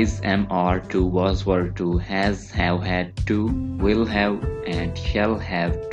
is, am, are, to, was, were to, has, have, had to, will have and shall have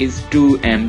is to, am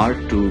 are to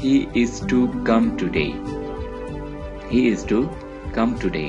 he is to come today. he is to come today.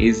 is,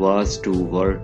was to, were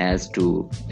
has to,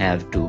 have to,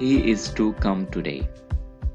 he is to come today.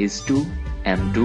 is to, am to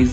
is,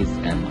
is, am,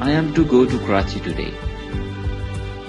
I am to go to Karachi today.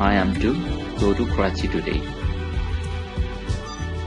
I am to go to Karachi today.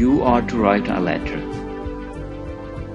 You are to write a letter.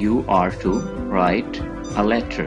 You are to write a letter.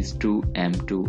is to, am to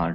are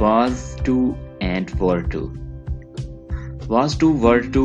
was to and were to. was to, were to,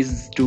is to,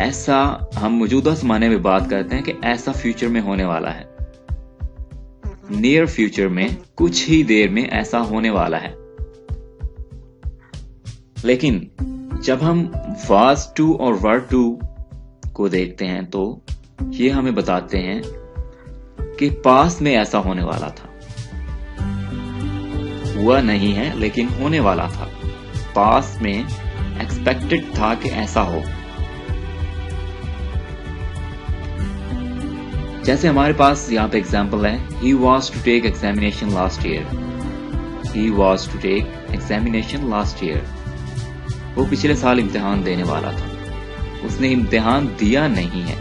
ایسا ہم موجودہ زمانے میں بات کرتے ہیں کہ ایسا فیوچر میں ہونے والا ہے، نیئر فیوچر میں کچھ ہی دیر میں ایسا ہونے والا ہے. لیکن جب ہم واز ٹو اور ور ٹو کو دیکھتے ہیں تو یہ ہمیں بتاتے ہیں کہ پاسٹ میں ایسا ہونے والا تھا. ہوا نہیں ہے لیکن ہونے والا تھا. پاسٹ میں ایکسپیکٹڈ تھا کہ ایسا ہو. جیسے ہمارے پاس یہاں پہ ایگزامپل ہے، he was to take examination last year. he was to take examination last year. وہ پچھلے سال امتحان دینے والا تھا. اس نے امتحان دیا نہیں ہے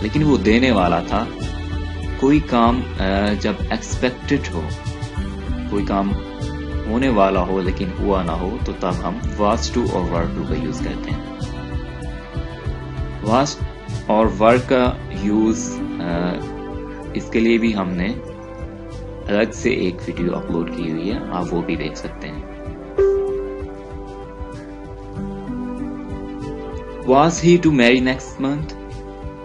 لیکن وہ دینے والا تھا. کوئی کام جب ایکسپیکٹڈ ہو، کوئی کام ہونے والا ہو لیکن ہوا نہ ہو، تو تب ہم was to اور were to کا یوز کرتے ہیں. was اور were کا یوز اس کے لیے بھی ہم نے الگ سے ایک ویڈیو اپلوڈ کی ہوئی ہے، آپ وہ بھی دیکھ سکتے ہیں. Was he to marry next month?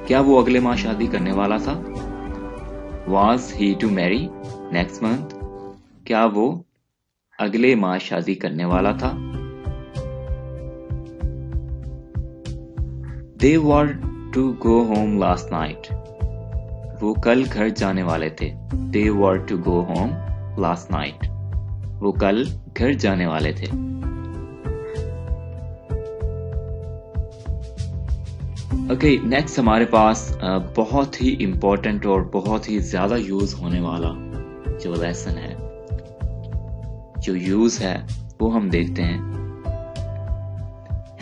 کیا وہ اگلے ماہ شادی کرنے والا تھا؟ Was he to marry next month? کیا وہ اگلے ماہ شادی کرنے والا تھا؟ They were to go home last night. وہ کل گھر جانے والے تھے. They were to go home last night. وہ کل گھر جانے والے تھے. اوکے، نیکسٹ ہمارے پاس بہت ہی امپورٹنٹ اور بہت ہی زیادہ یوز ہونے والا جو لیسن ہے، جو یوز ہے، وہ ہم دیکھتے ہیں.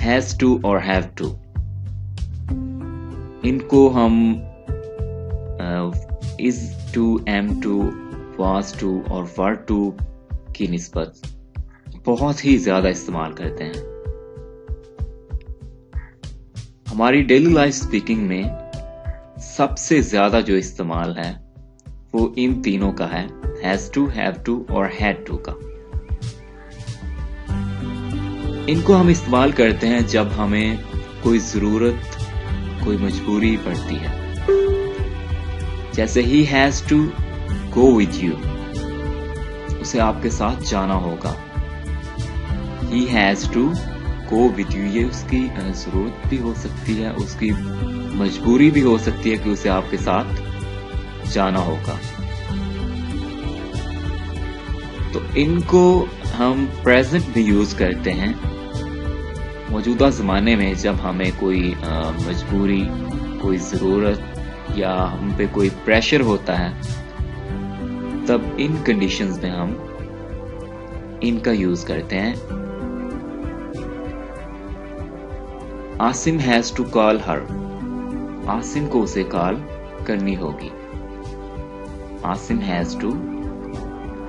has to اور have to. ان کو ہم is to، am to، was to اور were to کی نسبت بہت ہی زیادہ استعمال کرتے ہیں. ہماری ڈیلی لائف سپیکنگ میں سب سے زیادہ جو استعمال ہے وہ ان تینوں کا ہے، has to، have to اور had to کا. ان کو ہم استعمال کرتے ہیں جب ہمیں کوئی ضرورت، کوئی مجبوری پڑتی ہے. جیسے he has to go with you، اسے آپ کے ساتھ جانا ہوگا. he has to go with you، یہ اس کی ضرورت بھی ہو سکتی ہے، اس کی مجبوری بھی ہو سکتی ہے کہ اسے آپ کے ساتھ جانا ہوگا. تو ان کو ہم پریزنٹ میں یوز کرتے ہیں موجودہ زمانے میں جب ہمیں کوئی مجبوری، کوئی ضرورت یا ہم پہ کوئی پریشر ہوتا ہے، تب ان کنڈیشنز میں ہم ان کا یوز کرتے ہیں. Asim has to call her، Asim کو اسے کال کرنی ہوگی. Asim has to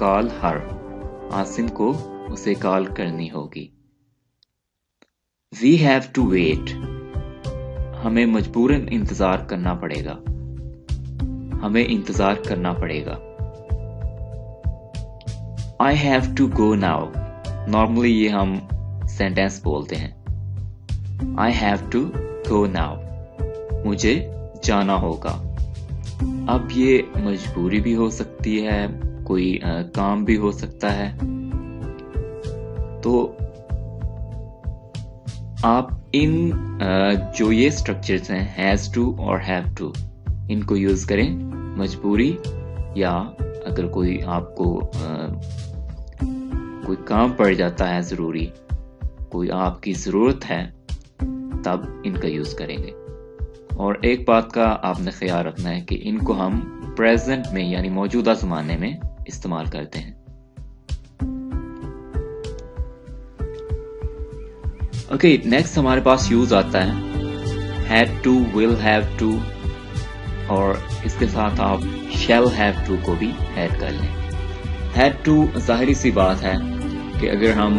call her، Asim کو اسے کال کرنی ہوگی. we have to wait، ہمیں مجبوراً انتظار کرنا پڑے گا، ہمیں انتظار کرنا پڑے گا. I have to go now، normally یہ ہم سینٹینس بولتے ہیں. I have to go now، مجھے جانا ہوگا. اب یہ مجبوری بھی ہو سکتی ہے، کوئی کام بھی ہو سکتا ہے. تو آپ ان جو یہ سٹرکچرز ہیں has to اور have to، ان کو یوز کریں مجبوری، یا اگر کوئی آپ کو کوئی کام پڑ جاتا ہے ضروری، کوئی آپ کی ضرورت ہے، تب ان کا یوز کریں گے. اور ایک بات کا آپ نے خیال رکھنا ہے کہ ان کو ہم پریزنٹ میں یعنی موجودہ زمانے میں استعمال کرتے ہیں. اوکے، نیکسٹ ہمارے پاس یوز آتا ہے had to، will have to، اور اس کے ساتھ آپ shall have to کو بھی ایڈ کر لیں. had to ظاہری سی بات ہے کہ اگر ہم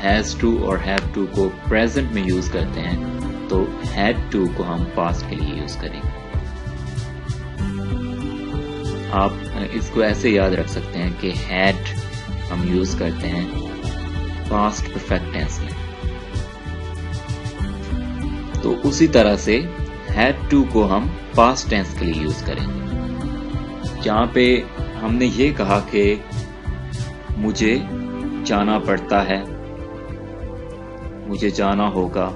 has to اور have to کو present میں یوز کرتے ہیں تو had to کو ہم past کے لیے یوز کریں گے. آپ اس کو ایسے یاد رکھ سکتے ہیں کہ had ہم یوز کرتے ہیں past perfect tense میں. تو اسی طرح سے had to کو ہم past tense کے لیے یوز کریں گے. جہاں پہ ہم نے یہ کہا کہ مجھے جانا پڑتا ہے, مجھے جانا ہوگا,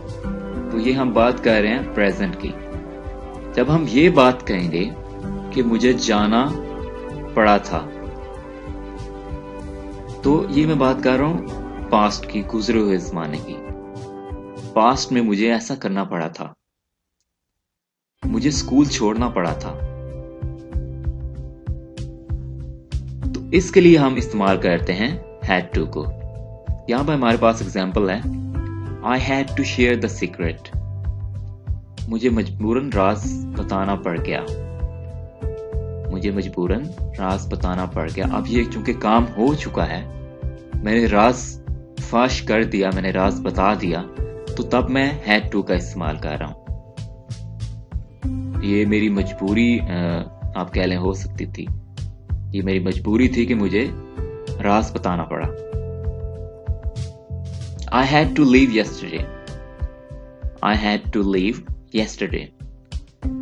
تو یہ ہم بات کر رہے ہیں پریزنٹ کی. جب ہم یہ بات کہیں گے کہ مجھے جانا پڑا تھا, تو یہ میں بات کر رہا ہوں پاسٹ کی, گزرے ہوئے زمانے کی. پاسٹ میں مجھے ایسا کرنا پڑا تھا, مجھے اسکول چھوڑنا پڑا تھا. تو اس کے لیے ہم استعمال کرتے ہیں had to کو. یہاں پہ ہمارے پاس اگزامپل ہے I had to share the secret. مجھے مجبوراً راز بتانا پڑ گیا. مجھے مجبوراً راز بتانا پڑ گیا. اب یہ چونکہ کام ہو چکا ہے, میں نے راز فاش کر دیا, میں نے راز بتا دیا, تو تب میں had to کا استعمال کر رہا ہوں. یہ میری مجبوری آپ کہہ لیں ہو سکتی تھی. یہ میری مجبوری تھی کہ مجھے راز بتانا پڑا. I had to leave yesterday. I had to leave yesterday.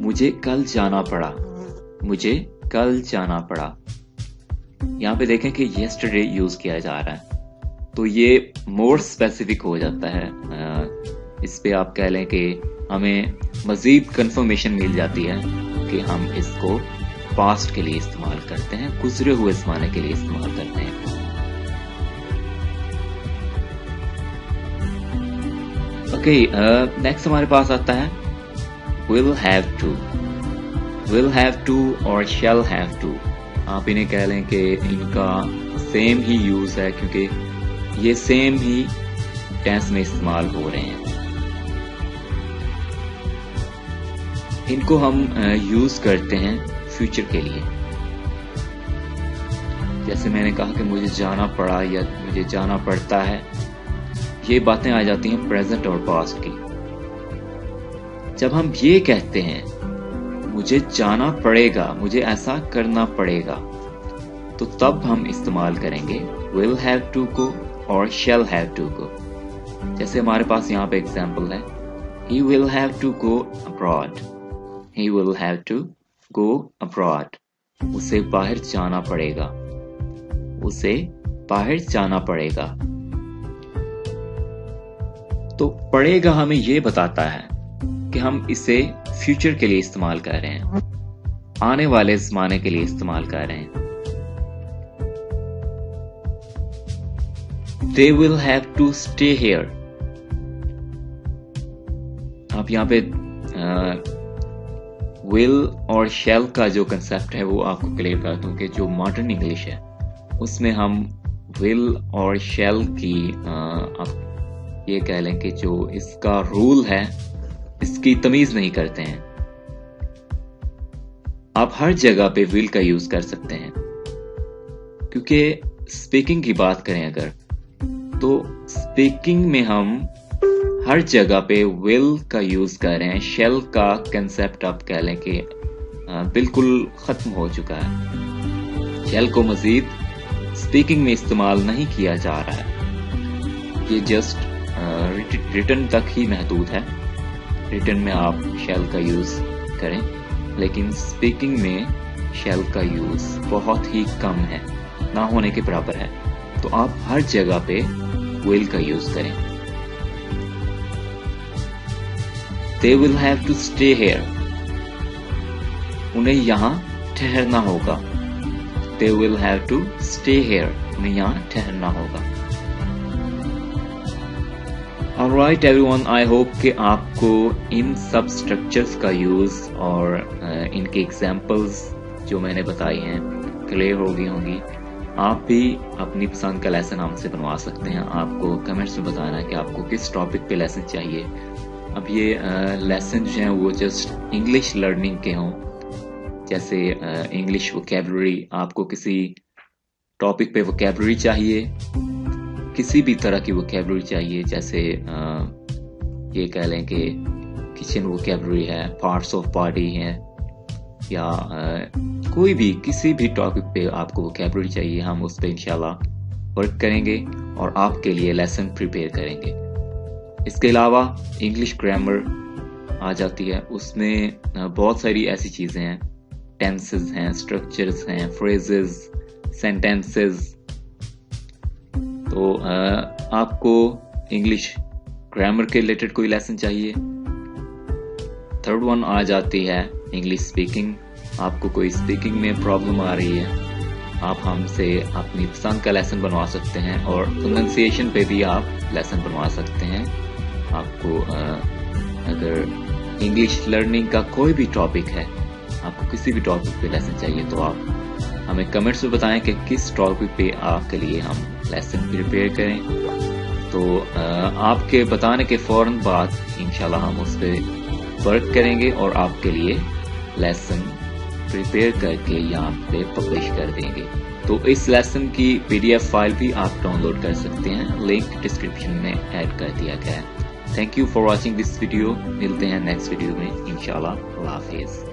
مجھے کل جانا پڑا. مجھے کل جانا پڑا. یہاں پہ دیکھیں کہ yesterday یوز کیا جا رہا ہے, تو یہ more specific ہو جاتا ہے. اس پہ آپ کہہ لیں کہ ہمیں مزید کنفرمیشن مل جاتی ہے کہ ہم اس کو پاسٹ کے لیے استعمال کرتے ہیں, گزرے ہوئے زمانے کے لیے استعمال کرتے ہیں. نیکسٹ ہمارے پاس آتا ہے will have to. will have to اور shall have to, آپ انہیں کہہ لیں کہ ان کا سیم ہی یوز ہے, کیونکہ یہ سیم ہی ٹینس میں استعمال ہو رہے ہیں. ان کو ہم یوز کرتے ہیں فیوچر کے لیے. جیسے میں نے کہا کہ مجھے جانا پڑا یا مجھے جانا پڑتا ہے, یہ باتیں آ جاتی ہیں پریزنٹ اور پاسٹ کی. جب ہم یہ کہتے ہیں مجھے جانا پڑے گا, مجھے ایسا کرنا پڑے گا, تو تب ہم استعمال کریں گے will have to کو اور shall have to کو. جیسے ہمارے پاس یہاں پہ ایگزامپل ہے he will have to go abroad. he will have to go abroad. اسے باہر جانا پڑے گا. اسے باہر جانا پڑے گا. تو پڑے گا ہمیں یہ بتاتا ہے کہ ہم اسے فیوچر کے لیے استعمال کر رہے ہیں, آنے والے زمانے کے لیے استعمال کر رہے ہیں. They will have to stay here. آپ یہاں پہ will اور shall کا جو کنسپٹ ہے وہ آپ کو کلیئر کر دوں کہ جو ماڈرن انگلش ہے اس میں ہم will اور shall کی آپ یہ کہہ لیں کہ جو اس کا رول ہے اس کی تمیز نہیں کرتے ہیں. آپ ہر جگہ پہ will کا یوز کر سکتے ہیں, کیونکہ اسپیکنگ کی بات کریں اگر, تو اسپیکنگ میں ہم ہر جگہ پہ will کا یوز کر رہے ہیں. shall کا کنسپٹ آپ کہہ لیں کہ بالکل ختم ہو چکا ہے. shall کو مزید اسپیکنگ میں استعمال نہیں کیا جا رہا ہے. یہ جسٹ ریٹن تک ہی محدود ہے. ریٹن میں آپ shall کا یوز کریں, لیکن اسپیکنگ میں shall کا یوز بہت ہی کم ہے, نہ ہونے کے برابر ہے. تو آپ ہر جگہ پہ will کا یوز کریں. They will have to stay here. انہیں یہاں ٹھہرنا ہوگا. They will have to stay here. انہیں یہاں ٹھہرنا ہوگا. Alright everyone, I hope کہ آپ کو ان سب سٹرکچرز کا یوز اور ان کے ایگزامپلز جو میں نے بتائی ہیں کلیئر ہو گئی ہوں گی. آپ بھی اپنی پسند کا لیسن ہم سے بنوا سکتے ہیں. آپ کو کمنٹس میں بتانا ہے کہ آپ کو کس ٹاپک پہ لیسن چاہیے. اب یہ لیسن جو ہیں وہ جسٹ انگلش لرننگ کے ہوں, جیسے انگلش ووکیبلری. آپ کو کسی ٹاپک پہ ووکیبلری چاہیے, کسی بھی طرح کی ووکیبلری چاہیے, جیسے یہ کہہ لیں کہ کچن ووکیبلری ہے, پارٹس آف باڈی ہیں, یا کوئی بھی کسی بھی ٹاپک پہ آپ کو ووکیبلری چاہیے, ہم اس پہ انشاءاللہ ورک کریں گے اور آپ کے لیے لیسن پریپیئر کریں گے. اس کے علاوہ انگلش گرامر, آ جاتی ہے، اس میں بہت ساری ایسی چیزیں ہیں، ٹینسز ہیں، اسٹرکچرز ہیں، فریزز، سینٹینسز. تو آپ کو انگلش گرامر کے ریلیٹڈ کوئی لیسن چاہیے. تھرڈ ون آ جاتی ہے انگلش اسپیکنگ. آپ کو کوئی اسپیکنگ میں پرابلم آ رہی ہے، آپ ہم سے اپنی پسند کا لیسن بنوا سکتے ہیں، اور پروننسیشن پہ بھی آپ لیسن بنوا سکتے ہیں. آپ کو اگر انگلش لرننگ کا کوئی بھی ٹاپک ہے، آپ کو کسی بھی ٹاپک پہ لیسن چاہیے، تو آپ ہمیں کمنٹس میں بتائیں کہ کس ٹاپک پہ آپ کے لیے ہم لیسن پریپیئر کریں. تو آپ کے بتانے کے فوراً بعد انشاءاللہ ہم اس پہ ورک کریں گے اور آپ کے لیے لیسن پریپیئر کر کے یہاں پہ پبلش کر دیں گے. تو اس لیسن کی PDF فائل بھی آپ ڈاؤن لوڈ کر سکتے ہیں، لنک ڈسکرپشن میں ایڈ کر دیا گیا ہے. Thank you for watching this video. ملتے ہیں نیکسٹ ویڈیو میں انشاءاللہ. اللہ حافظ.